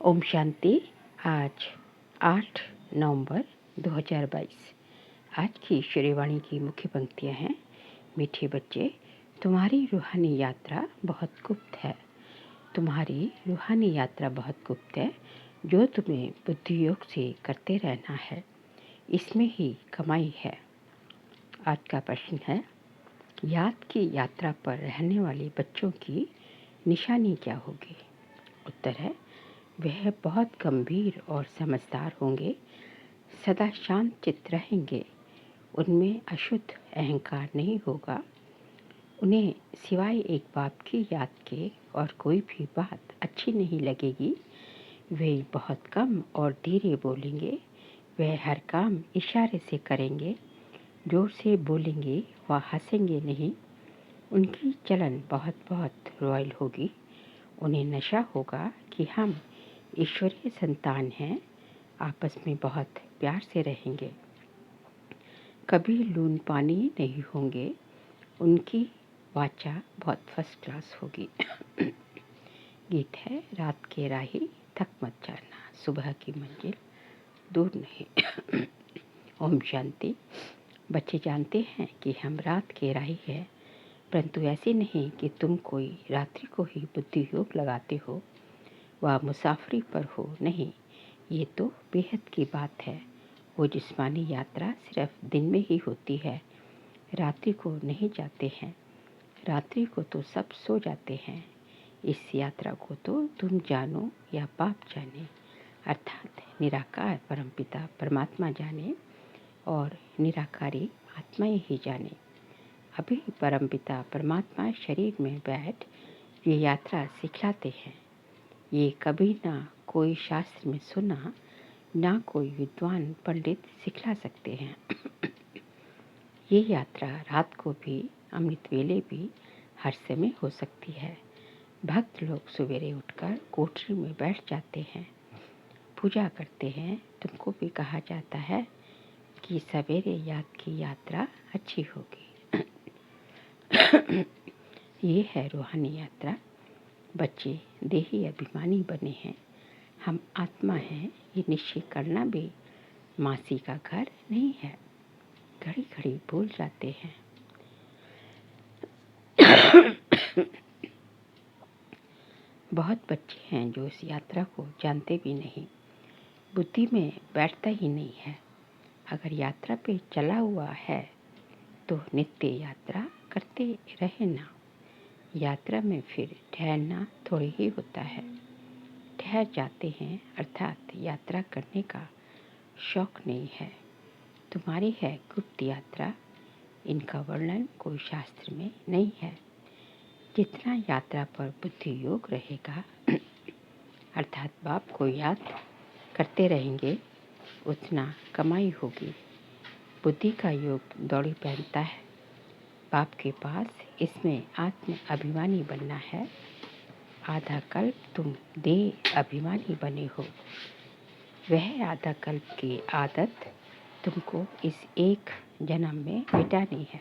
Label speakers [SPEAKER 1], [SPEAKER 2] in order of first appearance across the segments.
[SPEAKER 1] ओम शांति। आज 8 नवंबर 2022। आज की श्रेवाणी की मुख्य पंक्तियां हैं। मीठे बच्चे, तुम्हारी रूहानी यात्रा बहुत गुप्त है। तुम्हारी रूहानी यात्रा बहुत गुप्त है, जो तुम्हें बुद्धि योग से करते रहना है। इसमें ही कमाई है। आज का प्रश्न है, याद की यात्रा पर रहने वाले बच्चों की निशानी क्या होगी? उत्तर है, वह बहुत गंभीर और समझदार होंगे, सदा शांत चित्त रहेंगे, उनमें अशुद्ध अहंकार नहीं होगा, उन्हें सिवाय एक बाप की याद के और कोई भी बात अच्छी नहीं लगेगी। वे बहुत कम और धीरे बोलेंगे, वे हर काम इशारे से करेंगे, जोर से बोलेंगे व हंसेंगे नहीं। उनकी चलन बहुत बहुत रॉयल होगी। उन्हें नशा होगा कि हम ईश्वरीय संतान हैं, आपस में बहुत प्यार से रहेंगे, कभी लून पानी नहीं होंगे। उनकी वाचा बहुत फर्स्ट क्लास होगी। गीत है, रात के राही थक मत जाना, सुबह की मंजिल दूर नहीं। ओम शांति। बच्चे जानते हैं कि हम रात के राही हैं, परंतु ऐसे नहीं कि तुम कोई रात्रि को ही बुद्धि योग लगाते हो व मुसाफरी पर हो। नहीं, ये तो बेहद की बात है। वो जिस्मानी यात्रा सिर्फ दिन में ही होती है, रात्रि को नहीं जाते हैं। रात्रि को तो सब सो जाते हैं। इस यात्रा को तो तुम जानो या बाप जाने, अर्थात निराकार परमपिता परमात्मा जाने और निराकारी आत्माएं ही जाने। अभी परमपिता परमात्मा शरीर में बैठ ये यात्रा सिखलाते हैं। ये कभी ना कोई शास्त्र में सुना, ना कोई विद्वान पंडित सिखला सकते हैं। ये यात्रा रात को भी, अमृत वेले भी, हर समय हो सकती है। भक्त लोग सवेरे उठकर कोठरी में बैठ जाते हैं, पूजा करते हैं। तुमको भी कहा जाता है कि सवेरे याद की यात्रा अच्छी होगी। ये है रूहानी यात्रा। बच्चे देही अभिमानी बने हैं, हम आत्मा हैं, ये निश्चय करना भी मासी का घर नहीं है। घड़ी घड़ी भूल जाते हैं। बहुत बच्चे हैं जो इस यात्रा को जानते भी नहीं, बुद्धि में बैठता ही नहीं है। अगर यात्रा पे चला हुआ है तो नित्य यात्रा करते रहे ना। यात्रा में फिर ठहरना थोड़ी ही होता है। ठहर जाते हैं, अर्थात यात्रा करने का शौक नहीं है। तुम्हारी है गुप्त यात्रा, इनका वर्णन कोई शास्त्र में नहीं है। जितना यात्रा पर बुद्धि योग रहेगा, अर्थात बाप को याद करते रहेंगे, उतना कमाई होगी। बुद्धि का योग दौड़ी पहनता है। बाप के पास इसमें आत्म अभिमानी बनना है। आधा कल्प तुम देह अभिमानी बने हो। वह आधा कल्प की आदत तुमको इस एक जन्म में मिटानी है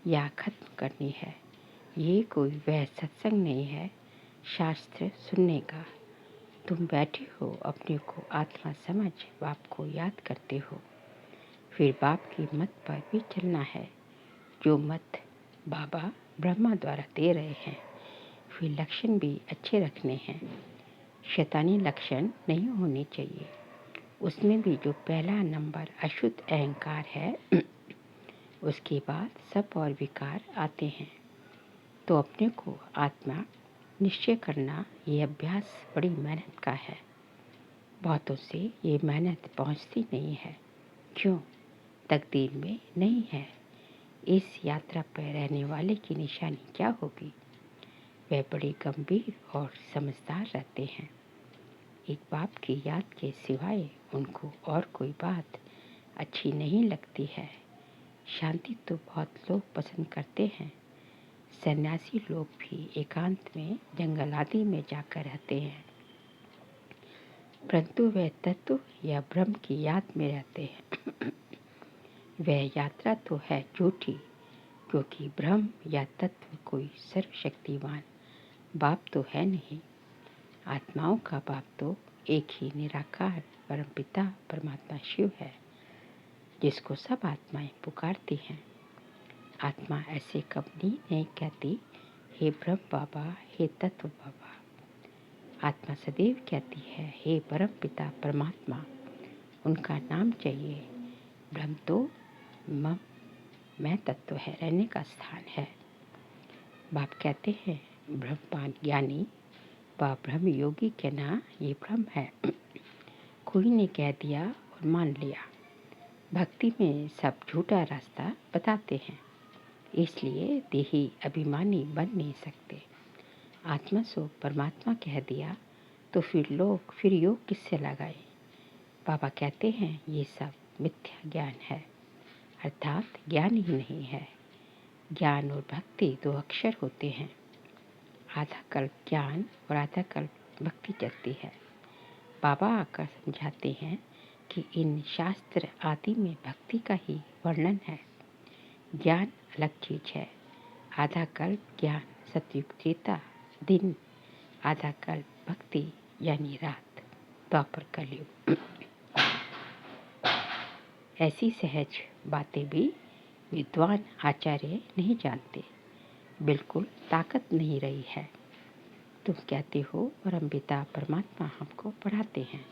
[SPEAKER 1] या खत्म करनी है। ये कोई वह सत्संग नहीं है शास्त्र सुनने का। तुम बैठे हो, अपने को आत्मा समझ बाप को याद करते हो। फिर बाप की मत पर भी चलना है, जो मत बाबा ब्रह्मा द्वारा दे रहे हैं। फिर लक्षण भी अच्छे रखने हैं, शैतानी लक्षण नहीं होने चाहिए। उसमें भी जो पहला नंबर अशुद्ध अहंकार है, उसके बाद सब और विकार आते हैं। तो अपने को आत्मा निश्चय करना, ये अभ्यास बड़ी मेहनत का है। बहुतों से ये मेहनत पहुंचती नहीं है। क्यों? तकदीर में नहीं है। इस यात्रा पर रहने वाले की निशानी क्या होगी? वह बड़े गंभीर और समझदार रहते हैं। एक बाप की याद के सिवाय उनको और कोई बात अच्छी नहीं लगती है। शांति तो बहुत लोग पसंद करते हैं। सन्यासी लोग भी एकांत में जंगल आदि में जाकर रहते हैं, परंतु वह तत्व या ब्रह्म की याद में रहते हैं। वह यात्रा तो है झूठी, क्योंकि ब्रह्म या तत्व कोई सर्वशक्तिवान बाप तो है नहीं। आत्माओं का बाप तो एक ही निराकार परमपिता परमात्मा शिव है, जिसको सब आत्माएं पुकारती हैं। आत्मा ऐसे कभी नहीं कहती हे ब्रह्म बाबा, हे तत्व बाबा। आत्मा सदैव कहती है हे परम पिता परमात्मा। उनका नाम चाहिए। ब्रह्म तो मम मैं तत्व है, रहने का स्थान है। बाप कहते हैं ब्रह्मपान ज्ञानी व ब्रह्म योगी के ना ये ब्रह्म है। कोई ने कह दिया और मान लिया। भक्ति में सब झूठा रास्ता बताते हैं, इसलिए देही अभिमानी बन नहीं सकते। आत्मा सो परमात्मा कह दिया तो फिर योग किससे लगाए। बाबा कहते हैं ये सब मिथ्या ज्ञान है, अर्थात ज्ञान ही नहीं है। ज्ञान और भक्ति दो अक्षर होते हैं। आधा कल्प ज्ञान और आधा कल्प भक्ति चलती है। बाबा आकर समझाते हैं कि इन शास्त्र आदि में भक्ति का ही वर्णन है। ज्ञान अलग चीज है। आधा कल्प ज्ञान सतयुग त्रेता दिन, आधा कल्प भक्ति यानी रात द्वापर कलयुग। ऐसी सहज बातें भी विद्वान आचार्य नहीं जानते। बिल्कुल ताकत नहीं रही है। तुम कहते हो परम पिता परमात्मा हमको पढ़ाते हैं।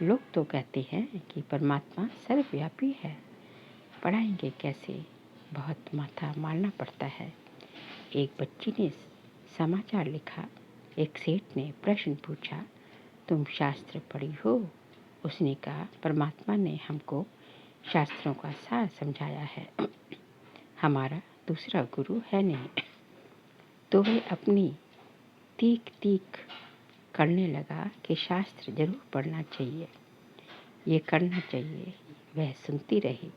[SPEAKER 1] लोग तो कहते हैं कि परमात्मा सर्वव्यापी है, पढ़ाएंगे कैसे, बहुत माथा मारना पड़ता है। एक बच्ची ने समाचार लिखा। एक सेठ ने प्रश्न पूछा, तुम शास्त्र पढ़ी हो? उसने कहा परमात्मा ने हमको शास्त्रों का सार समझाया है, हमारा दूसरा गुरु है नहीं। तो वे अपनी तीक करने लगा कि शास्त्र जरूर पढ़ना चाहिए, ये करना चाहिए। वह सुनती रही,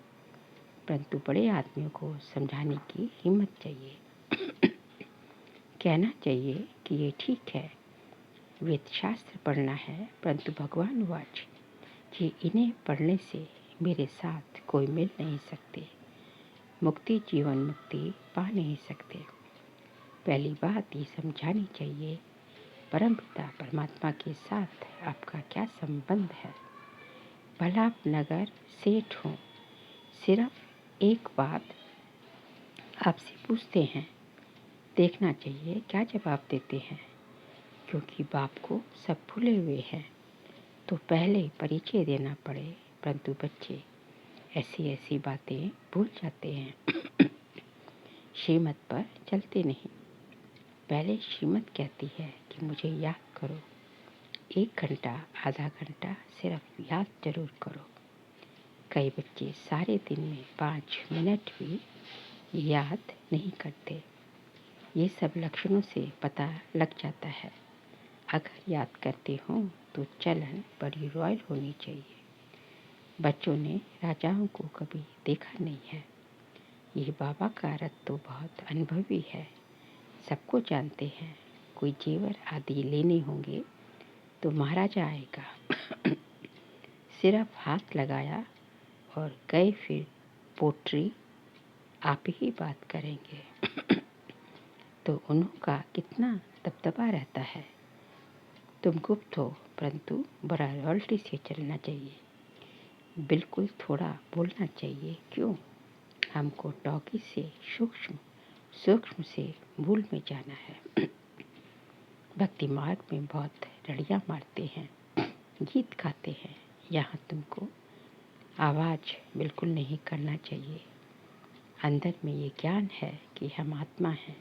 [SPEAKER 1] परंतु बड़े आदमियों को समझाने की हिम्मत चाहिए। कहना चाहिए कि ये ठीक है, वेद शास्त्र पढ़ना है, परंतु भगवान वाच कि इन्हें पढ़ने से मेरे साथ कोई मिल नहीं सकते, मुक्ति जीवन मुक्ति पा नहीं सकते। पहली बात ये समझानी चाहिए परमपिता परमात्मा के साथ आपका क्या संबंध है। भला आप नगर सेठ हो, सिर्फ एक बात आपसे पूछते हैं, देखना चाहिए क्या जवाब देते हैं, क्योंकि बाप को सब भूले हुए हैं तो पहले परिचय देना पड़े। परंतु बच्चे ऐसी बातें भूल जाते हैं। श्रीमत पर चलते नहीं। पहले श्रीमत कहती है कि मुझे याद करो, 1 घंटा आधा घंटा सिर्फ याद जरूर करो। कई बच्चे सारे दिन में 5 मिनट भी याद नहीं करते। ये सब लक्षणों से पता लग जाता है। अगर याद करते हो तो चलन बड़ी रॉयल होनी चाहिए। बच्चों ने राजाओं को कभी देखा नहीं है। ये बाबा का रथ तो बहुत अनुभवी है, सबको जानते हैं। कोई जेवर आदि लेने होंगे तो महाराजा आएगा। सिर्फ हाथ लगाया और गए, फिर पोट्री आप ही बात करेंगे। तो उनका कितना दबदबा रहता है। तुम गुप्त हो, परंतु बड़ा रॉयल्टी से चलना चाहिए। बिल्कुल थोड़ा बोलना चाहिए। क्यों? हमको टॉकी से सूक्ष्म से भूल में जाना है। भक्ति मार्ग में बहुत रड़ियाँ मारते हैं, गीत गाते हैं। यहाँ तुमको आवाज़ बिल्कुल नहीं करना चाहिए। अंदर में ये ज्ञान है कि हम आत्मा हैं।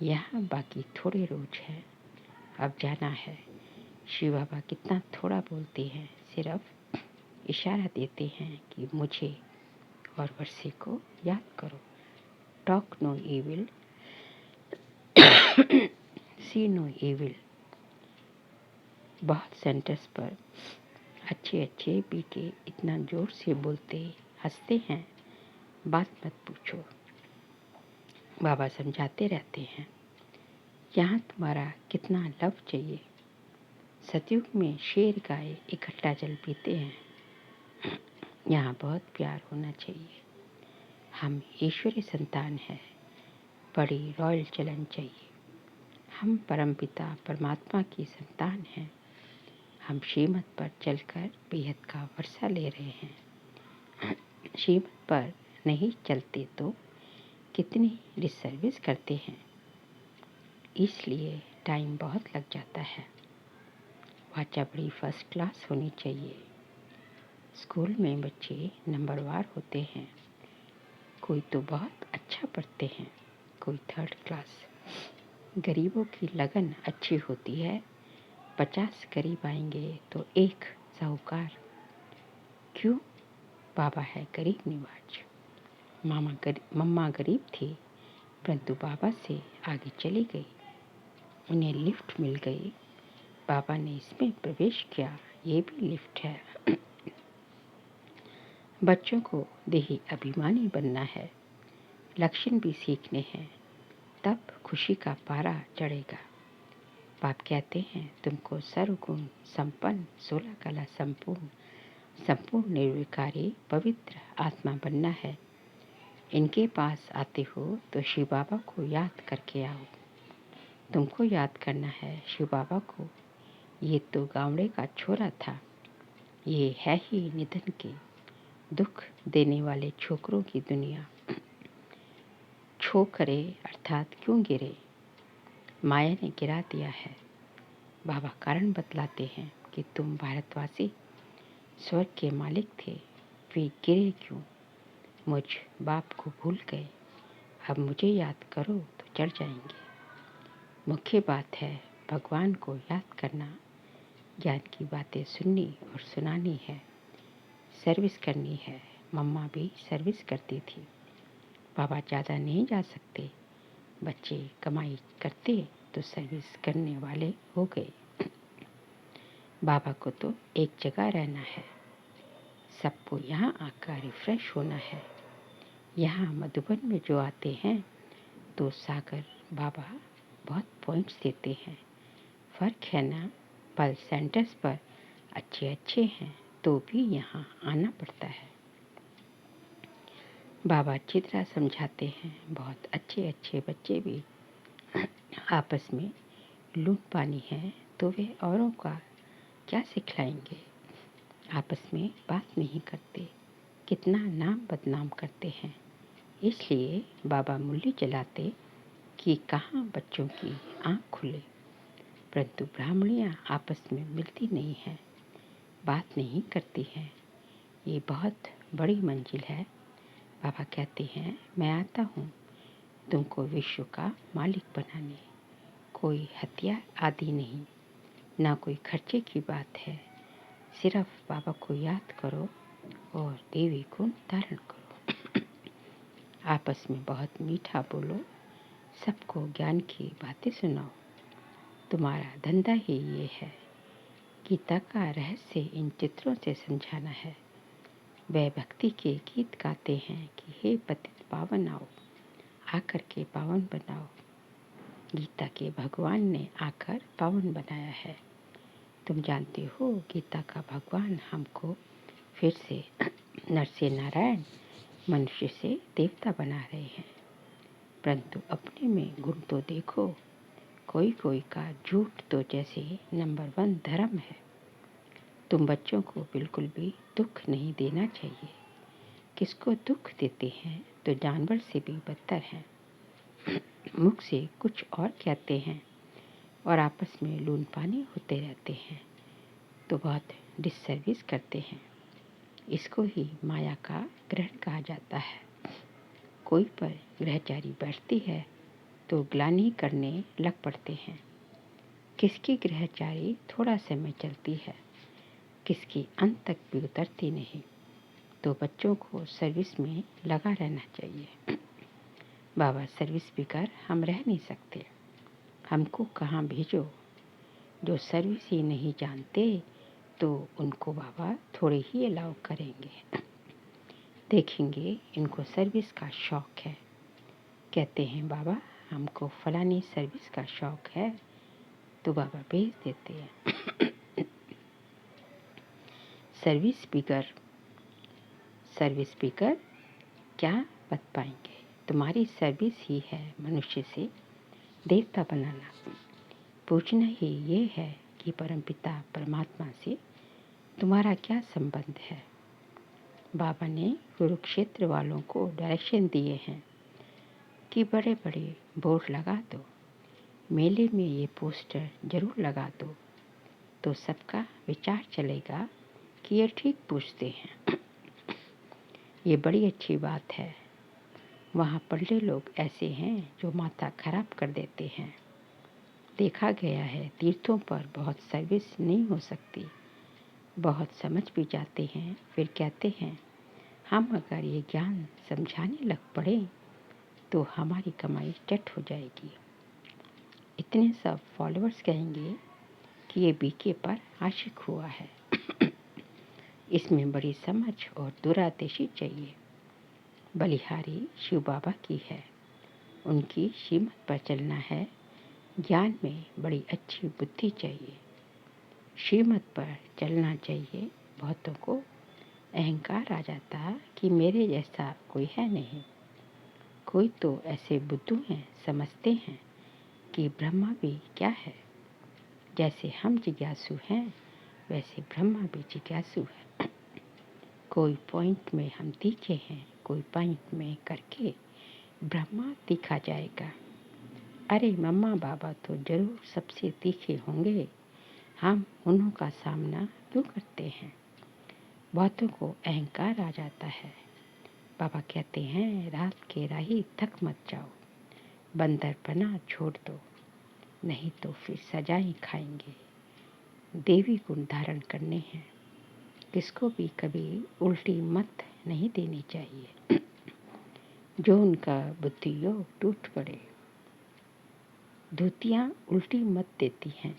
[SPEAKER 1] यहाँ बाकी थोड़े रोज है, अब जाना है। शिव बाबा कितना थोड़ा बोलते हैं, सिर्फ इशारा देते हैं कि मुझे और वर्षे को याद करो। टॉक नो इविल, सी नो इविल। बहुत सेंटर्स पर अच्छे बीके इतना जोर से बोलते हंसते हैं, बात मत पूछो। बाबा समझाते रहते हैं, यहाँ तुम्हारा कितना लव चाहिए। सतयुग में शेर गाय इकट्ठा जल पीते हैं। यहाँ बहुत प्यार होना चाहिए। हम ईश्वरी संतान हैं, बड़ी रॉयल चलन चाहिए। हम परमपिता परमात्मा की संतान हैं। हम श्रीमत पर चलकर बेहद का वर्षा ले रहे हैं। श्रीमत पर नहीं चलते तो कितनी डिसर्विस करते हैं, इसलिए टाइम बहुत लग जाता है। वाचा बड़ी फर्स्ट क्लास होनी चाहिए। स्कूल में बच्चे नंबरवार होते हैं। कोई तो बहुत अच्छा पढ़ते हैं, कोई थर्ड क्लास। गरीबों की लगन अच्छी होती है। 50 गरीब आएंगे तो एक साहूकार। क्यों? बाबा है गरीब निवाज। मम्मा गरीब थी, परंतु बाबा से आगे चली गई। उन्हें लिफ्ट मिल गई। बाबा ने इसमें प्रवेश किया। ये भी लिफ्ट है। बच्चों को देही अभिमानी बनना है, लक्षण भी सीखने हैं, तब खुशी का पारा चढ़ेगा। बाप कहते हैं तुमको सर्वगुण संपन्न 16 कला संपूर्ण निर्विकारी पवित्र आत्मा बनना है। इनके पास आते हो तो शिव बाबा को याद करके आओ। तुमको याद करना है शिव बाबा को। ये तो गाँवड़े का छोरा था। ये है ही निधन के दुख देने वाले छोकरों की दुनिया। छोकरे अर्थात क्यों गिरे? माया ने गिरा दिया है। बाबा कारण बतलाते हैं कि तुम भारतवासी स्वर्ग के मालिक थे, वे गिरे क्यों? मुझ बाप को भूल गए। अब मुझे याद करो तो चढ़ जाएंगे। मुख्य बात है भगवान को याद करना, ज्ञान की बातें सुननी और सुनानी है, सर्विस करनी है। मम्मा भी सर्विस करती थी। बाबा ज़्यादा नहीं जा सकते। बच्चे कमाई करते तो सर्विस करने वाले हो गए। बाबा को तो एक जगह रहना है। सबको यहाँ आकर रिफ्रेश होना है। यहाँ मधुबन में जो आते हैं तो सागर बाबा बहुत पॉइंट्स देते हैं। फ़र्क है ना, पल सेंटर्स पर अच्छे हैं तो भी यहाँ आना पड़ता है। बाबा अच्छी तरह समझाते हैं। बहुत अच्छे बच्चे भी आपस में लूट पानी है तो वे औरों का क्या सिखलाएंगे। आपस में बात नहीं करते, कितना नाम बदनाम करते हैं। इसलिए बाबा मुरली चलाते कि कहाँ बच्चों की आँख खुले। परंतु ब्राह्मणियाँ आपस में मिलती नहीं हैं, बात नहीं करती हैं। ये बहुत बड़ी मंजिल है। बाबा कहते हैं मैं आता हूँ तुमको विश्व का मालिक बनाने। कोई हथियार आदि नहीं, ना कोई खर्चे की बात है। सिर्फ बाबा को याद करो और देवी को धारण करो। आपस में बहुत मीठा बोलो, सबको ज्ञान की बातें सुनाओ। तुम्हारा धंधा ही ये है। गीता का रहस्य इन चित्रों से समझाना है। वह भक्ति के गीत गाते हैं कि हे पतित पावन आओ, आकर के पावन बनाओ। गीता के भगवान ने आकर पावन बनाया है। तुम जानते हो गीता का भगवान हमको फिर से नर से नारायण, मनुष्य से देवता बना रहे हैं। परंतु अपने में गुण तो देखो। कोई का झूठ तो जैसे नंबर 1 धर्म है। तुम बच्चों को बिल्कुल भी दुख नहीं देना चाहिए। किसको दुख देते हैं तो जानवर से भी बदतर हैं। मुख से कुछ और कहते हैं और आपस में लून पानी होते रहते हैं तो बहुत डिसर्विस करते हैं। इसको ही माया का ग्रहण कहा जाता है। कोई पर ग्रहचारी बैठती है तो ग्लानि करने लग पड़ते हैं। किसकी ग्रहचारी थोड़ा समय चलती है, किसकी अंत तक भी उतरती नहीं। तो बच्चों को सर्विस में लगा रहना चाहिए। बाबा सर्विस बिगर हम रह नहीं सकते। हमको कहाँ भेजो। जो सर्विस ही नहीं जानते तो उनको बाबा थोड़े ही अलाउ करेंगे। देखेंगे इनको सर्विस का शौक़ है। कहते हैं बाबा हमको फलानी सर्विस का शौक़ है तो बाबा भेज देते हैं। सर्विस बिगर क्या बत पाएंगे। तुम्हारी सर्विस ही है मनुष्य से देवता बनाना। पूछना ही ये है कि परमपिता परमात्मा से तुम्हारा क्या संबंध है। बाबा ने कुरुक्षेत्र वालों को डायरेक्शन दिए हैं कि बड़े बड़े बोर्ड लगा दो, मेले में ये पोस्टर जरूर लगा दो, तो सबका विचार चलेगा कि ये ठीक पूछते हैं। ये बड़ी अच्छी बात है। वहाँ पढ़े लोग ऐसे हैं जो माथा खराब कर देते हैं। देखा गया है तीर्थों पर बहुत सर्विस नहीं हो सकती। बहुत समझ भी जाते हैं, फिर कहते हैं हम अगर ये ज्ञान समझाने लग पड़े तो हमारी कमाई चट हो जाएगी। इतने सब फॉलोअर्स कहेंगे कि ये बीके पर आशिक हुआ है। इसमें बड़ी समझ और दूरदर्शी चाहिए। बलिहारी शिव बाबा की है, उनकी श्रीमत पर चलना है। ज्ञान में बड़ी अच्छी बुद्धि चाहिए, श्रीमत पर चलना चाहिए। बहुतों को अहंकार आ जाता कि मेरे जैसा कोई है नहीं। कोई तो ऐसे बुद्धू हैं, समझते हैं कि ब्रह्मा भी क्या है। जैसे हम जिज्ञासु हैं वैसे ब्रह्मा भी जिज्ञासु है। कोई पॉइंट में हम तीखे हैं, कोई पॉइंट में करके ब्रह्मा तीखा जाएगा। अरे मम्मा बाबा तो जरूर सबसे तीखे होंगे, हम उन्हों का सामना क्यों करते हैं। बहुतों को अहंकार आ जाता है। बाबा कहते हैं रात के राही थक मत जाओ, बंदरपना छोड़ दो, नहीं तो फिर सजाएं खाएंगे। देवी गुण धारण करने हैं, किसको भी कभी उल्टी मत नहीं देनी चाहिए। जो उनका बुद्धि योग टूट पड़े। धोतियाँ उल्टी मत देती हैं,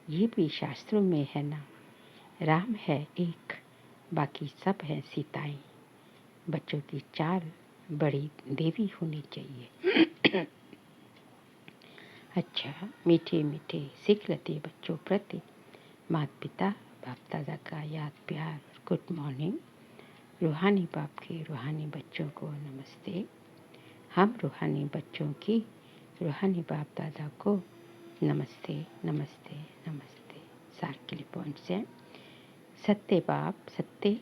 [SPEAKER 1] ये भी शास्त्रों में है ना। राम है एक, बाकी सब हैं सीताएं। बच्चों की चाल बड़ी देवी होनी चाहिए। अच्छा, मीठे मीठे सीख लेते बच्चों प्रति माता पिता बाप दादा का याद प्यार। Good morning. रूहानी बाप के रूहानी बच्चों को नमस्ते। हम रूहानी बच्चों की रूहानी बाप दादा को नमस्ते नमस्ते नमस्ते। सार के लिए पहुँच से सत्य बाप सत्य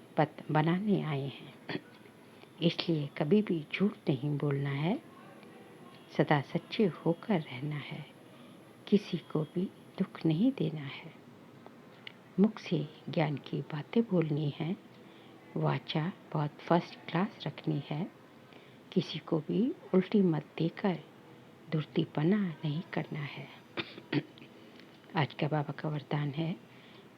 [SPEAKER 1] बनाने आए हैं, इसलिए कभी भी झूठ नहीं बोलना है, सदा सच्चे होकर रहना है, किसी को भी दुख नहीं देना है। मुख से ज्ञान की बातें बोलनी है, वाचा बहुत फर्स्ट क्लास रखनी है, किसी को भी उल्टी मत देकर धुर्तीपना नहीं करना है। आज का बाबा का वरदान है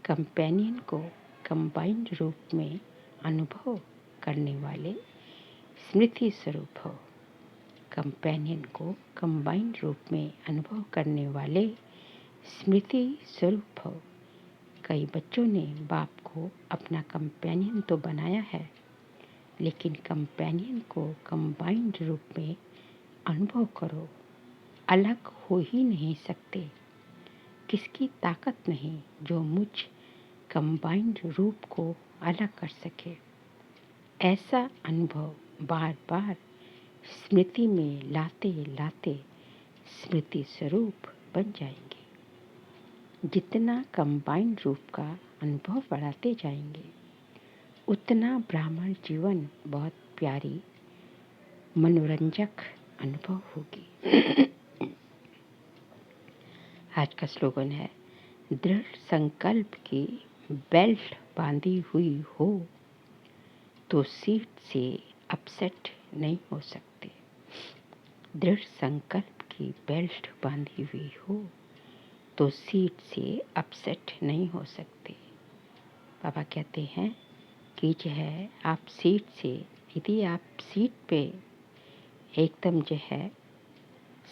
[SPEAKER 1] कंपेनियन को कंबाइंड रूप में अनुभव करने वाले स्मृति स्वरूप हो। कंपेनियन को कंबाइंड रूप में अनुभव करने वाले स्मृति स्वरूप हो। कई बच्चों ने बाप को अपना कंपेनियन तो बनाया है, लेकिन कंपेनियन को कंबाइंड रूप में अनुभव करो। अलग हो ही नहीं सकते, किसकी ताकत नहीं जो मुझ कंबाइंड रूप को अलग कर सके। ऐसा अनुभव बार बार स्मृति में लाते लाते स्मृति स्वरूप बन जाएंगे। जितना कंबाइंड रूप का अनुभव बढ़ाते जाएंगे, उतना ब्राह्मण जीवन बहुत प्यारी मनोरंजक अनुभव होगी। आज का स्लोगन है दृढ़ संकल्प की बेल्ट बांधी हुई हो तो सीट से अपसेट नहीं हो सकते। दृढ़ संकल्प की बेल्ट बांधी हुई हो तो सीट से अपसेट नहीं हो सकते। बाबा कहते हैं कि जो है आप सीट से, यदि आप सीट पे एकदम जो है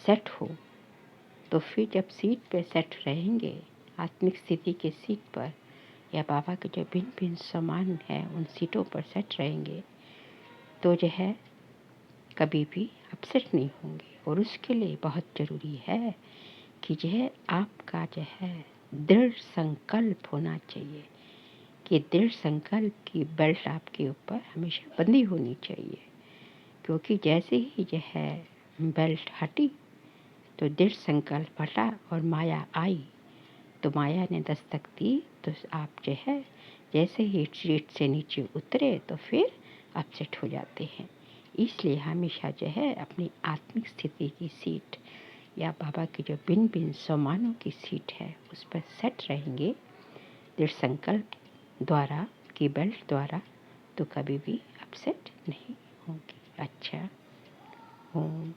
[SPEAKER 1] सेट हो, तो फिर जब सीट पे सेट रहेंगे, आत्मिक स्थिति के सीट पर या बाबा के जो भिन्न भिन्न सामान है उन सीटों पर सेट रहेंगे, तो जो है कभी भी अपसेट नहीं होंगे। और उसके लिए बहुत ज़रूरी है कि जो है आपका जो है दृढ़ संकल्प होना चाहिए, कि दृढ़ संकल्प की बेल्ट आपके ऊपर हमेशा बंधी होनी चाहिए। क्योंकि जैसे ही जो है बेल्ट हटी तो दृढ़ संकल्प हटा और माया आई, तो माया ने दस्तक दी, तो आप जो है जैसे ही सीट से नीचे उतरे तो फिर अपसेट हो जाते हैं। इसलिए हमेशा जो है अपनी आत्मिक स्थिति की सीट या बाबा की जो भिन्न भिन्न सम्मानों की सीट है उस पर सेट रहेंगे दृढ़ संकल्प द्वारा की बेल्ट द्वारा, तो कभी भी अपसेट नहीं होंगे। अच्छा, ओम।